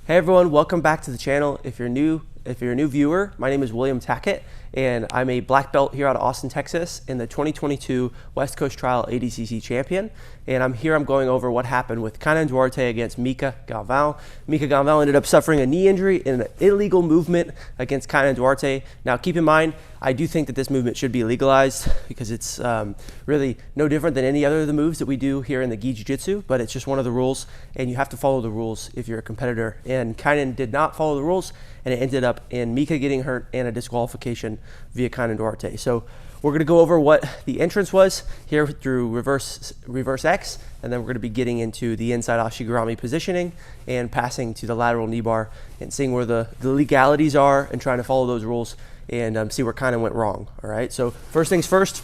Hey everyone, welcome back to the channel. If you're a new viewer, my name is William Tackett, and I'm a black belt here out of Austin, Texas, and the 2022 West Coast Trial ADCC champion. And I'm going over what happened with Kaynan Duarte against Mica Galvão. Mica Galvão ended up suffering a knee injury in an illegal movement against Kaynan Duarte. Now keep in mind, I do think that this movement should be legalized because it's really no different than any other of the moves that we do here in the gi jiu-jitsu, but it's just one of the rules, and you have to follow the rules if you're a competitor. And Kaynan did not follow the rules, and it ended up in Mica getting hurt and a disqualification via Kaynan Duarte. So we're going to go over what the entrance was here through reverse X, and then we're going to be getting into the inside ashigarami positioning and passing to the lateral knee bar and seeing where the legalities are and trying to follow those rules and see where Kaynan went wrong. All right, so first things first,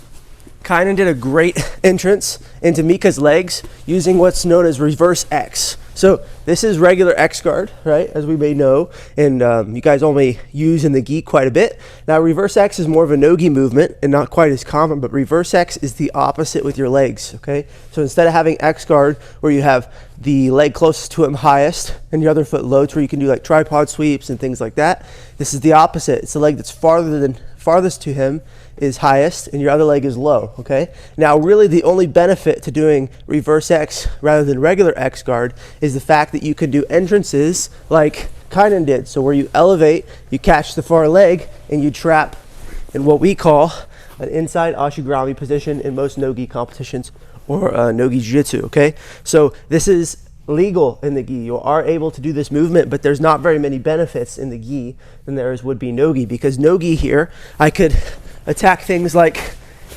Kaynan did a great entrance into Mica's legs using what's known as reverse X. So this is regular X guard, right, as we may know, and you guys all may use in the gi quite a bit. Now reverse X is more of a no-gi movement and not quite as common, but reverse X is the opposite with your legs, okay? So instead of having X guard where you have the leg closest to him highest and your other foot low to where you can do like tripod sweeps and things like that, this is the opposite. It's the leg that's farthest to him is highest and your other leg is low, okay? Now really the only benefit to doing reverse X rather than regular X guard is the fact that you can do entrances like Kaynan did. So where you elevate, you catch the far leg and you trap in what we call an inside ashigarami position in most no-gi competitions or no-gi jiu-jitsu, okay? So this is legal in the gi. You are able to do this movement, but there's not very many benefits in the gi than there would be no-gi, because no-gi here, I could attack things like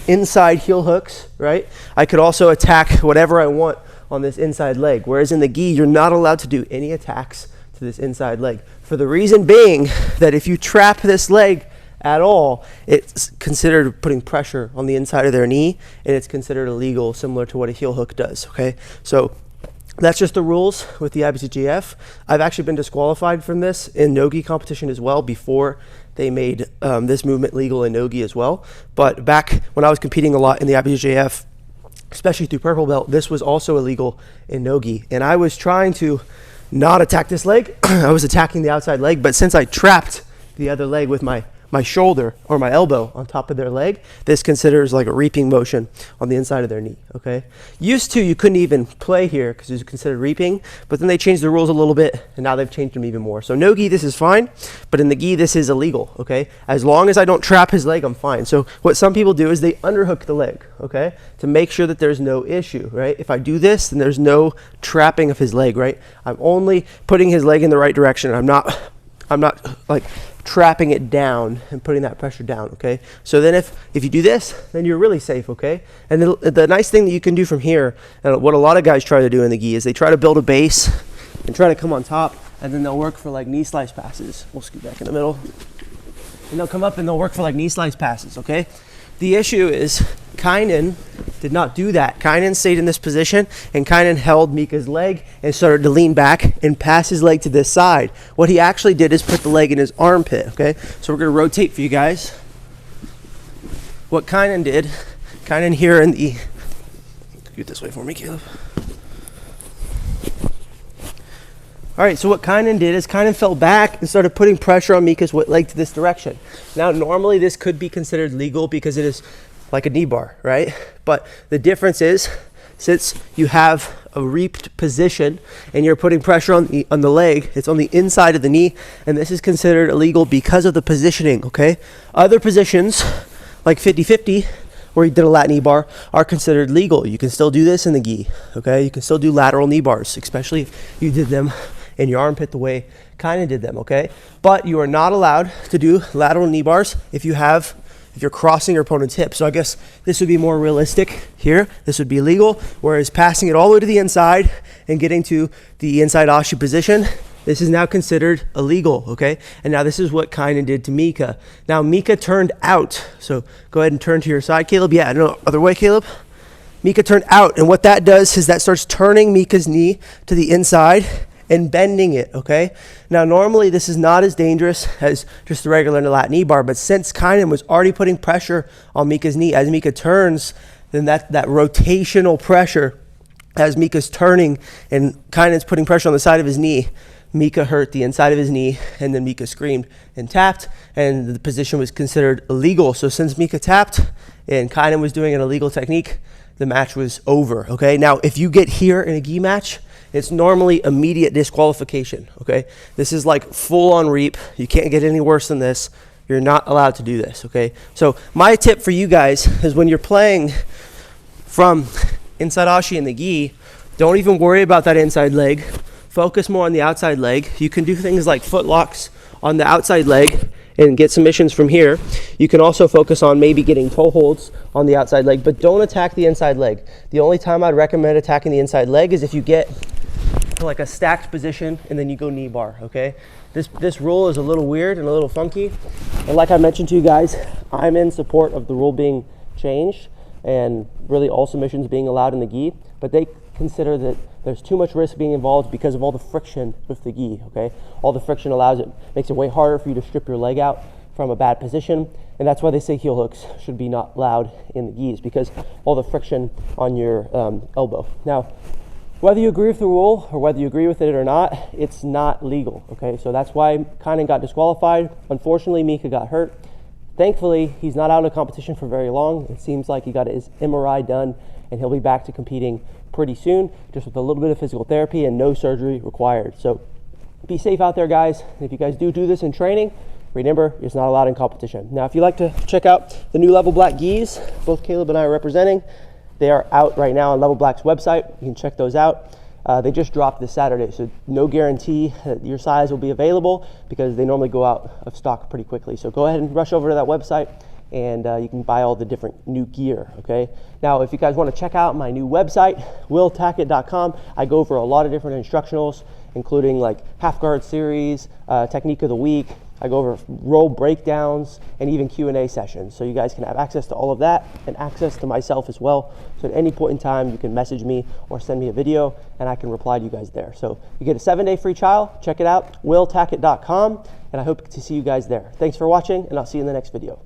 inside heel hooks, right? I could also attack whatever I want on this inside leg, whereas in the gi, you're not allowed to do any attacks to this inside leg, for the reason being that if you trap this leg at all, it's considered putting pressure on the inside of their knee, and it's considered illegal, similar to what a heel hook does, okay? So that's just the rules with the IBJJF. I've actually been disqualified from this in no-gi competition as well before they made this movement legal in no-gi as well. But back when I was competing a lot in the IBJJF, especially through purple belt, this was also illegal in no-gi. And I was trying to not attack this leg. I was attacking the outside leg, but since I trapped the other leg with my shoulder or my elbow on top of their leg, this considers like a reaping motion on the inside of their knee, okay? Used to, you couldn't even play here because it was considered reaping, but then they changed the rules a little bit, and now they've changed them even more. So no gi, this is fine, but in the gi, this is illegal, okay? As long as I don't trap his leg, I'm fine. So what some people do is they underhook the leg, okay? To make sure that there's no issue, right? If I do this, then there's no trapping of his leg, right? I'm only putting his leg in the right direction. I'm not like trapping it down and putting that pressure down, okay? So then if you do this, then you're really safe, okay? And the nice thing that you can do from here, and what a lot of guys try to do in the gi, is they try to build a base and try to come on top, and then they'll work for like knee slice passes. We'll scoot back in the middle. And they'll come up and they'll work for like knee slice passes, okay? The issue is Kaynan did not do that. Kaynan stayed in this position, and Kaynan held Mica's leg and started to lean back and pass his leg to this side. What he actually did is put the leg in his armpit, okay? So we're going to rotate for you guys. What Kaynan did, Kaynan here in the... Get this way for me, Caleb. All right, so what Kaynan did is Kaynan fell back and started putting pressure on Mica's leg to this direction. Now, normally this could be considered legal because it is like a knee bar, right? But the difference is, since you have a reaped position and you're putting pressure on the leg, it's on the inside of the knee, and this is considered illegal because of the positioning, okay? Other positions, like 50-50, where you did a lat knee bar, are considered legal. You can still do this in the gi, okay? You can still do lateral knee bars, especially if you did them in your armpit the way Kaynan did them, okay? But you are not allowed to do lateral knee bars if you're crossing your opponent's hip. So I guess this would be more realistic here. This would be legal, whereas passing it all the way to the inside and getting to the inside ashi position, this is now considered illegal, okay? And now this is what Kaynan did to Mica. Now Mica turned out. So go ahead and turn to your side, Caleb. Yeah, no, other way, Caleb. Mica turned out, and what that does is that starts turning Mica's knee to the inside and bending it, okay? Now, normally this is not as dangerous as just the regular lat knee bar, but since Kaynan was already putting pressure on Mica's knee, as Mica turns, then that rotational pressure as Mica's turning and Kaynan's putting pressure on the side of his knee, Mica hurt the inside of his knee, and then Mica screamed and tapped, and the position was considered illegal. So since Mica tapped and Kaynan was doing an illegal technique, the match was over, okay? Now, if you get here in a gi match, it's normally immediate disqualification, okay? This is like full-on reap. You can't get any worse than this. You're not allowed to do this, okay? So my tip for you guys is when you're playing from inside ashi in the gi, don't even worry about that inside leg. Focus more on the outside leg. You can do things like foot locks on the outside leg and get submissions from here. You can also focus on maybe getting toe holds on the outside leg, but don't attack the inside leg. The only time I'd recommend attacking the inside leg is if you get to like a stacked position and then you go knee bar, okay? This rule is a little weird and a little funky. And like I mentioned to you guys, I'm in support of the rule being changed and really all submissions being allowed in the gi, but they consider that there's too much risk being involved because of all the friction with the gi, okay? All the friction makes it way harder for you to strip your leg out from a bad position, and that's why they say heel hooks should be not allowed in the gis, because all the friction on your elbow. Now, whether you agree with the rule or whether you agree with it or not, it's not legal, okay? So that's why Kaynan got disqualified. Unfortunately, Mica got hurt. Thankfully, he's not out of competition for very long. It seems like he got his MRI done, and he'll be back to competing pretty soon, just with a little bit of physical therapy and no surgery required. So be safe out there, guys. If you guys do this in training, remember, it's not allowed in competition. Now, if you'd like to check out the new Level Black gis, both Caleb and I are representing, they are out right now on Level Black's website. You can check those out. They just dropped this Saturday, so no guarantee that your size will be available because they normally go out of stock pretty quickly. So go ahead and rush over to that website, and you can buy all the different new gear, okay? Now, if you guys want to check out my new website, willtackett.com, I go over a lot of different instructionals, including like half guard series, technique of the week. I go over roll breakdowns and even Q&A sessions. So you guys can have access to all of that and access to myself as well. So at any point in time, you can message me or send me a video and I can reply to you guys there. So you get a 7-day free trial. Check it out, willtackett.com, and I hope to see you guys there. Thanks for watching, and I'll see you in the next video.